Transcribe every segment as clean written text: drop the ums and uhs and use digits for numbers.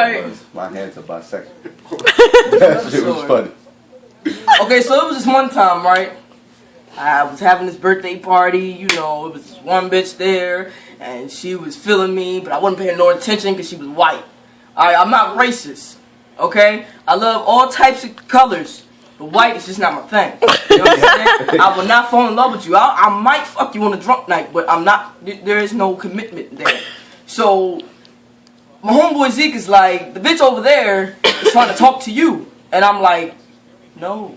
Right. My hands are bisexual. That shit was funny. Okay, so it was this one time, right? I was having this birthday party, you know, it was this one bitch there, and she was feeling me, but I wasn't paying no attention because she was white. Alright, I'm not racist, okay? I love all types of colors, but white is just not my thing. You understand? I will not fall in love with you. I might fuck you on a drunk night, but I'm not, there is no commitment there. So, my homeboy Zeke is like, the bitch over there is trying to talk to you. And I'm like, no.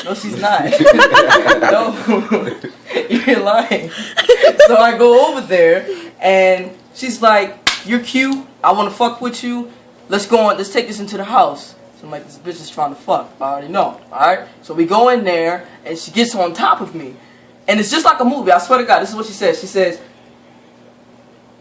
No, she's not. No. You're lying. So I go over there, and she's like, you're cute. I want to fuck with you. Let's go on. Let's take this into the house. So I'm like, this bitch is trying to fuck. I already know. Alright? So we go in there, and she gets on top of me. And it's just like a movie. I swear to God, this is what she says. She says,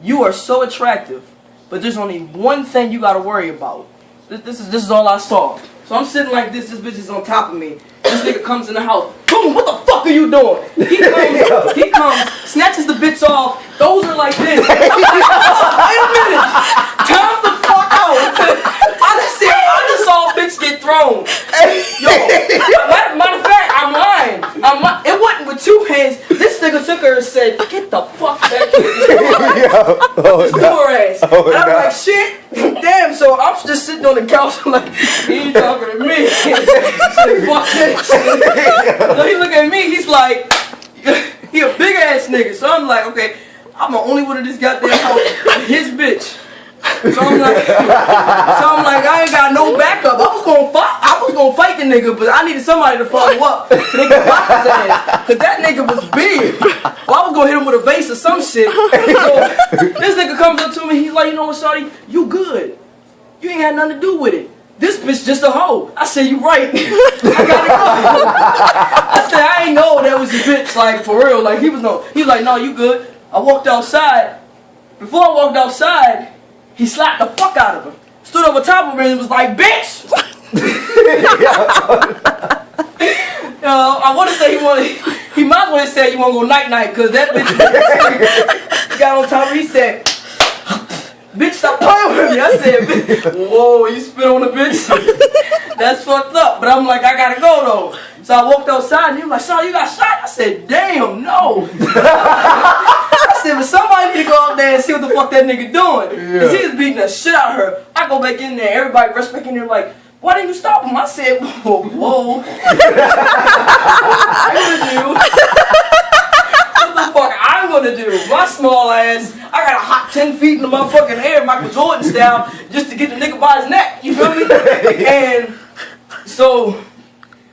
you are so attractive, but there's only one thing you got to worry about. This is all I saw. So I'm sitting like this bitch is on top of me. This nigga comes in the house. Boom, what the fuck are you doing? He comes, snatches the bitch off. Those are like this. I'm like, wait a minute. Time the fuck out. I just saw a bitch get thrown. Yo, matter of fact, I'm lying. It wasn't with two hands. This nigga took her and said, get the fuck back here. Just do her ass. And I'm like, shit. Damn, so I'm just sitting on the couch like, he ain't talking to me. He's like, fuck this. So he look at me, he's like, he a big ass nigga. So I'm like, okay, I'm the only one in this goddamn house, his bitch. So I'm like, I ain't got no backup. I was gonna fight the nigga, but I needed somebody to follow up so they could block his ass. Cause that nigga was big. Well, I was gonna hit him with a vase or some shit. So this nigga comes up to me, he's like, you know what, shawty, you good. You ain't had nothing to do with it. This bitch just a hoe. I said, you right. I gotta go. I said, I ain't know that was your bitch, like, for real. Like, he was like, no, you good. I walked outside. Before I walked outside, he slapped the fuck out of her. Stood over top of her and was like, bitch! I want to say he might as well say he want to go night-night, because that bitch got on top of her, he said, bitch, stop playing with me. I said, whoa, you spit on the bitch? That's fucked up. But I'm like, I gotta go though. So I walked outside and he was like, Sean, you got shot? I said, damn, no. I said, but somebody need to go out there and see what the fuck that nigga doing. Because he was beating the shit out of her. I go back in there, everybody rushed back in there like, why didn't you stop him? I said, whoa. What the fuck I'm gonna do? My small ass, I gotta hop 10 feet in the motherfucking air, Michael Jordan style, just to get the nigga by his neck. You feel me? And so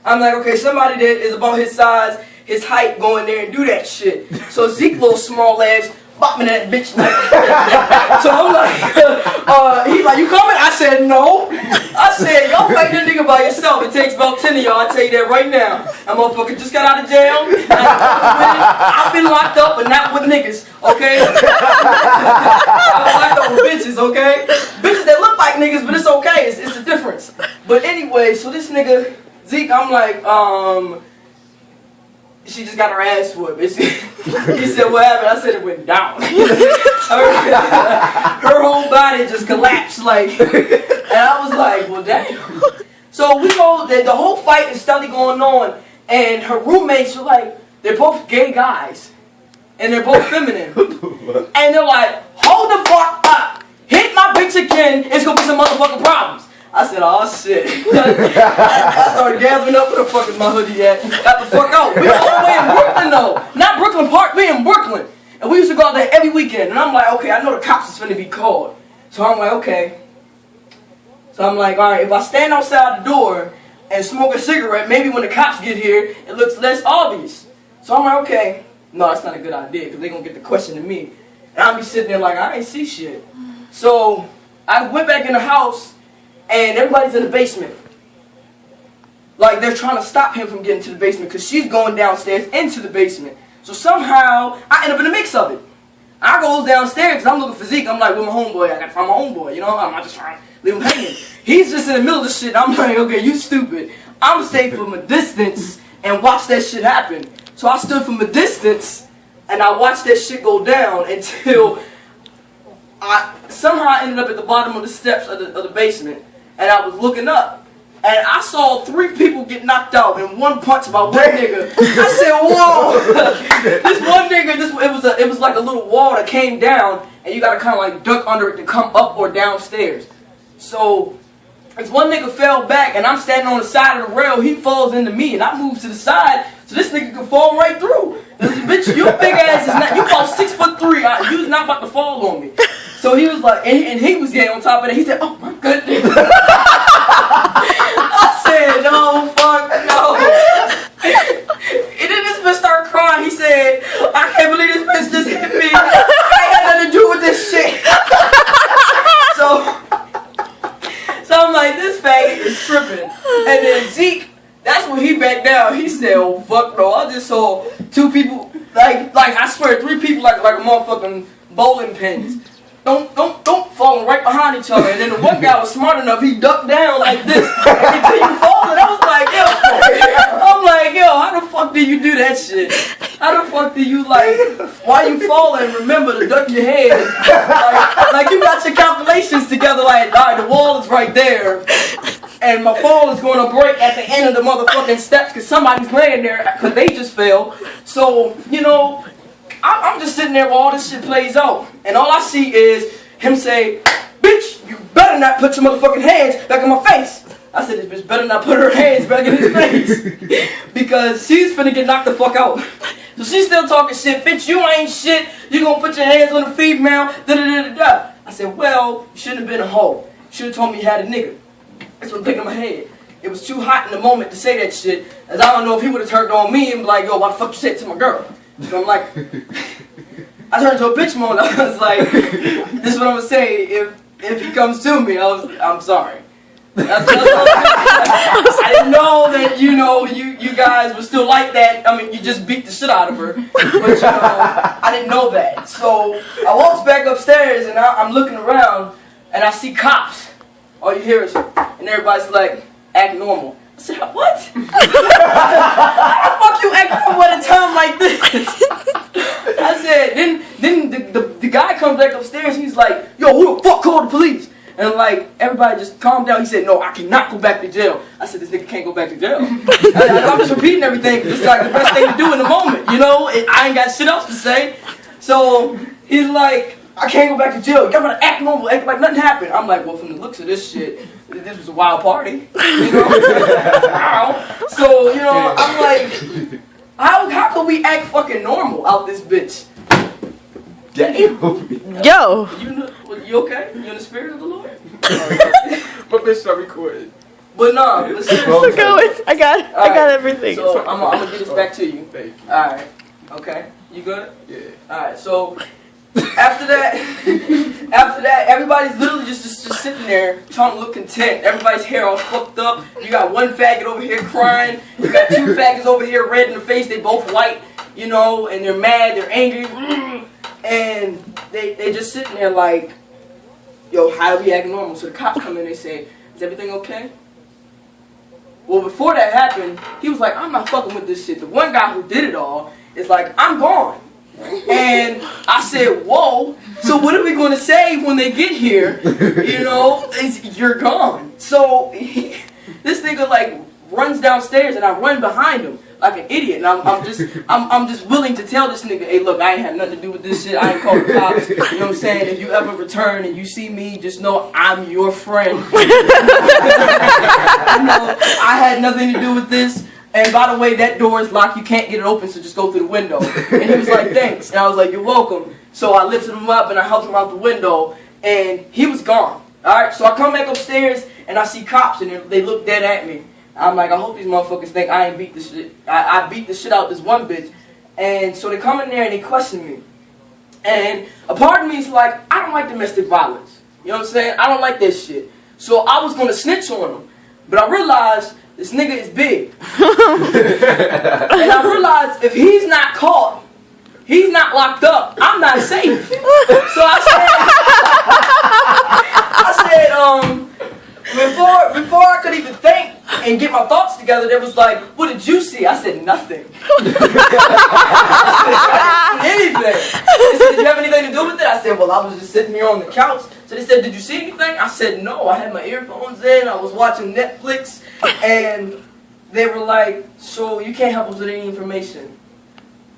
I'm like, okay, somebody that is about his size, his height, go in there and do that shit. So Zeke, little small ass, bopping that bitch like. So I'm like, he's like, you coming? I said, no. I said, y'all fight that nigga by yourself. It takes about 10 of y'all, I'll tell you that right now. That motherfucker just got out of jail. I've been locked up, but not with niggas, okay? I'm locked up with bitches, okay? Bitches that look like niggas, but it's okay. It's a difference. But anyway, so this nigga, Zeke, I'm like, she just got her ass whooped. He said, what happened? I said, it went down. Her whole body just collapsed, like, and I was like, well, damn. So we go, the whole fight is steadily going on, and her roommates are like, they're both gay guys, and they're both feminine. And they're like, hold the fuck up. Hit my bitch again, it's gonna be some motherfucking problems. I said, oh shit. I started gathering up. Where the fuck is my hoodie at? Got the fuck out. We all the way in Brooklyn though. Not Brooklyn Park, we in Brooklyn. And we used to go out there every weekend. And I'm like, okay, I know the cops is finna be called. So I'm like, okay. So I'm like, alright, if I stand outside the door and smoke a cigarette, maybe when the cops get here, it looks less obvious. So I'm like, okay. No, that's not a good idea, because they're gonna get the question to me. And I'll be sitting there like, I ain't see shit. So I went back in the house, and everybody's in the basement. Like, they're trying to stop him from getting to the basement because she's going downstairs into the basement. So somehow, I end up in the mix of it. I goes downstairs because I'm looking for Zeke. I'm like, with my homeboy, I gotta find my homeboy, you know? I'm not just trying to leave him hanging. He's just in the middle of the shit. I'm like, okay, you stupid. I'm gonna stay from a distance and watch that shit happen. So I stood from a distance and I watched that shit go down until I somehow ended up at the bottom of the steps of the basement, and I was looking up, and I saw 3 people get knocked out in one punch by one nigga. I said, "Whoa!" This one nigga, it was like a little wall that came down, and you gotta kind of like duck under it to come up or downstairs. So this one nigga fell back, and I'm standing on the side of the rail. He falls into me, and I move to the side so this nigga can fall right through. Bitch, your big ass is not. You about 6'3". You was not about to fall on me. So he was like, and he was getting on top of it. He said, "Oh my goodness." I said, "No, fuck, no." And then this bitch started crying. He said, "I can't believe this bitch just hit me. I ain't had nothing to do with this shit." So I'm like, this faggot is tripping. And then Zeke, that's when he backed down. He said, "Oh fuck no, I just saw 2 people, like I swear, 3 people like a motherfucking bowling pins. Don't fall right behind each other." And then the one guy was smart enough, he ducked down like this until you fall. And I was like, yo, how the fuck do you do that shit? How the fuck do you, like, while you falling, remember to duck your head? Like you got your calculations together, like, all right, the wall is right there, and my fall is going to break at the end of the motherfucking steps because somebody's laying there because they just fell. So, you know, I'm just sitting there while all this shit plays out, and all I see is him say, "Bitch, you better not put your motherfucking hands back in my face." I said, "This bitch better not put her hands back in his face," because she's finna get knocked the fuck out. So she's still talking shit. "Bitch, you ain't shit. You gonna put your hands on the female, da-da-da-da-da." I said, "Well, you shouldn't have been a hoe. You should have told me you had a nigga." That's what I'm thinking in my head. It was too hot in the moment to say that shit, as I don't know if he would have turned on me and be like, "Yo, why the fuck you say it to my girl?" So I'm like, I turned to a bitch mode. I was like, "This is what I'm gonna say if he comes to me." I'm sorry. That's I didn't know that, you know, you guys were still like that. I mean, you just beat the shit out of her, but you know, I didn't know that. So I walked back upstairs, and I'm looking around, and I see cops. All you hear is, and everybody's like, "Act normal." I said, "What? How the fuck you act normal at a time like this?" I said, then the guy comes back upstairs, and he's like, "Yo, who the fuck called the police?" And like, everybody just calmed down. He said, "No, I cannot go back to jail." I said, "This nigga can't go back to jail." I'm just repeating everything because it's like the best thing to do in the moment, you know? I ain't got shit else to say. So he's like, "I can't go back to jail. Y'all gotta act normal, act like nothing happened." I'm like, "Well, from the looks of this shit, this was a wild party." You know? Wow. So, you know, I'm like, how can we act fucking normal out this bitch? Damn. Yo. You okay? You in the spirit of the Lord? My bitch not recording. But no, listen. Keep going. I got everything. So I'm gonna get this back to you. Thank you. Alright. Okay. You good? Yeah. Alright, so after that, everybody's literally just sitting there trying to look content. Everybody's hair all fucked up. You got one faggot over here crying. You got 2 faggots over here red in the face. They both white, you know, and they're mad, they're angry. And they just sitting there like, "Yo, how do we act normal?" So the cops come in, they say, "Is everything okay?" Well, before that happened, he was like, "I'm not fucking with this shit." The one guy who did it all is like, "I'm gone." And I said, "Whoa, so what are we going to say when they get here? You know, you're gone." So this nigga like runs downstairs, and I run behind him like an idiot. And I'm just willing to tell this nigga, "Hey, look, I ain't had nothing to do with this shit. I ain't called the cops. You know what I'm saying? If you ever return and you see me, just know I'm your friend. You know, I had nothing to do with this. And by the way, that door is locked. You can't get it open, so just go through the window." And he was like, "Thanks." And I was like, "You're welcome." So I lifted him up and I helped him out the window, and he was gone. Alright, so I come back upstairs and I see cops, and they look dead at me. I'm like, I hope these motherfuckers think I ain't beat the shit. I beat the shit out of this one bitch. And so they come in there and they question me. And a part of me is like, I don't like domestic violence. You know what I'm saying? I don't like that shit. So I was going to snitch on him. But I realized this nigga is big. And I realized if he's not caught, he's not locked up, I'm not safe. So I said, before I could even think and get my thoughts together, they was like, what did you see? I said, nothing. Anything. They said, did you have anything to do with it? I said, well, I was just sitting here on the couch. So they said, did you see anything? I said, no. I had my earphones in. I was watching Netflix. And they were like, so you can't help us with any information.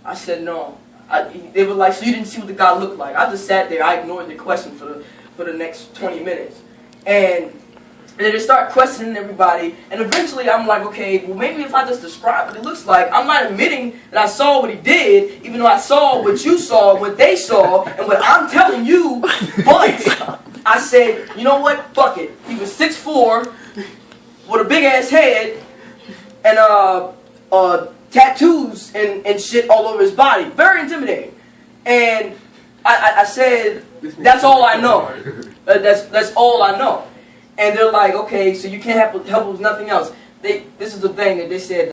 I said, no. They were like, so you didn't see what the guy looked like. I just sat there. I ignored the question for the next 20 minutes. And then they start questioning everybody. And eventually I'm like, okay, well, maybe if I just describe what it looks like, I'm not admitting that I saw what he did, even though I saw what you saw, what they saw, and what I'm telling you. But I said, you know what? Fuck it. He was 6'4", with a big-ass head, and tattoos and shit all over his body. Very intimidating. And I said, that's all I know. That's all I know. And they're like, okay, so you can't help with nothing else. This is the thing that they said.